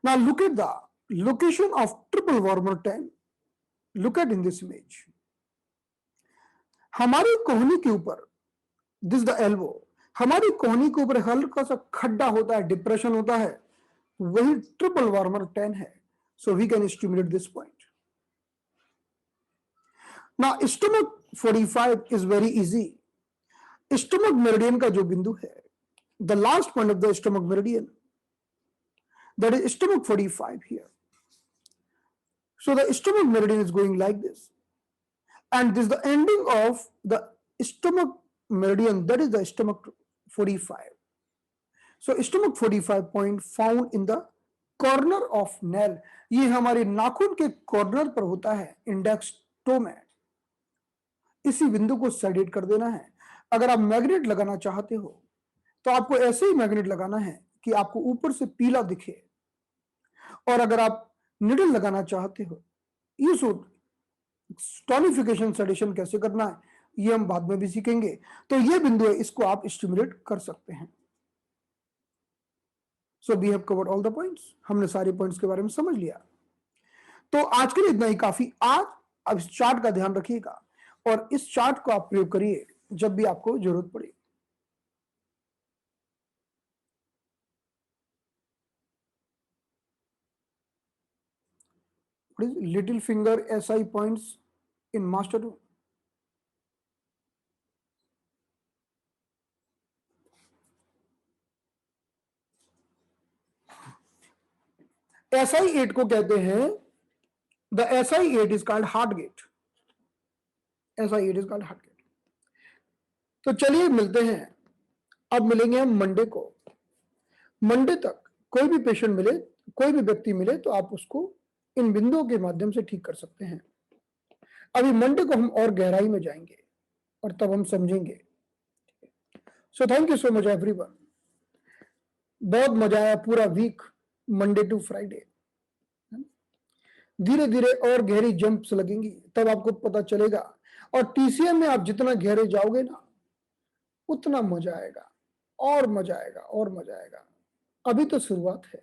Now look at the location of triple warmer tank. Look at in this image. हमारी कोहनी के ऊपर, दिस द एल्बो, हमारी कोहनी के ऊपर हल्का सा खड्डा होता है, डिप्रेशन होता है, वही ट्रिपल वार्मर टैन है। So we can stimulate this point. Now stomach 45 is very easy. Stomach meridian का जो बिंदु है, the last point of the stomach meridian, that is stomach 45 here. So the stomach meridian is going like this, and this is the ending of the stomach meridian, that is the stomach 45. So stomach 45 point found in the corner of nail. ये हमारे नाखून के corner पर होता है, index to में। इसी बिंदु को सेडेट कर देना है। अगर आप मैग्नेट लगाना चाहते हो तो आपको ऐसे ही मैग्नेट लगाना है कि आपको ऊपर से पीला दिखे, और अगर आप निडल लगाना चाहते हो, ये टॉनिफिकेशन सेडेशन कैसे करना है ये हम बाद में भी सीखेंगे। तो ये बिंदु है, इसको आप स्टिमुलेट कर सकते हैं। So we have covered all the points. हमने सारे पॉइंट्स के बारे में समझ लिया। तो आज के लिए इतना ही काफी। आज अब इस चार्ट का ध्यान रखिएगा, और इस चार्ट को आप प्रयोग करिए जब भी आपको जरूरत पड़े। Little finger SI points in master 2। SI8 को कहते हैं, the SI8 is called heart gate. SI8 is called heart gate. तो चलिए मिलते हैं, अब मिलेंगे हम मंडे को। मंडे तक कोई भी पेशेंट मिले, कोई भी व्यक्ति मिले, तो आप उसको इन बिंदुओं के माध्यम से ठीक कर सकते हैं। अभी मंडे को हम और गहराई में जाएंगे और तब हम समझेंगे। So thank you so much everyone. बहुत मजा आया पूरा वीक, मंडे टू फ्राइडे। धीरे धीरे और गहरी जंप्स लगेंगी, तब आपको पता चलेगा। और TCM में आप जितना गहरे जाओगे ना, उतना मजा आएगा, और मजा आएगा, और मजा आएगा। अभी तो शुरुआत है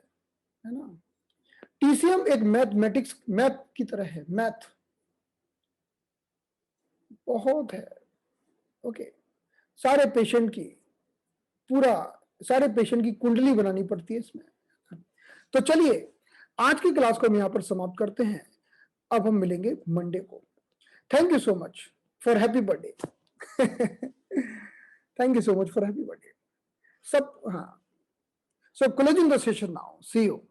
ना। TCM एक मैथमेटिक्स, मैथ की तरह है, मैथ बहुत है। ओके, सारे पेशेंट की कुंडली बनानी पड़ती है इसमें। तो चलिए आज की क्लास को हम यहां पर समाप्त करते हैं। अब हम मिलेंगे मंडे को। Thank you so much for happy birthday. Thank you so much for happy birthday सब। हाँ, so closing the session now, see you.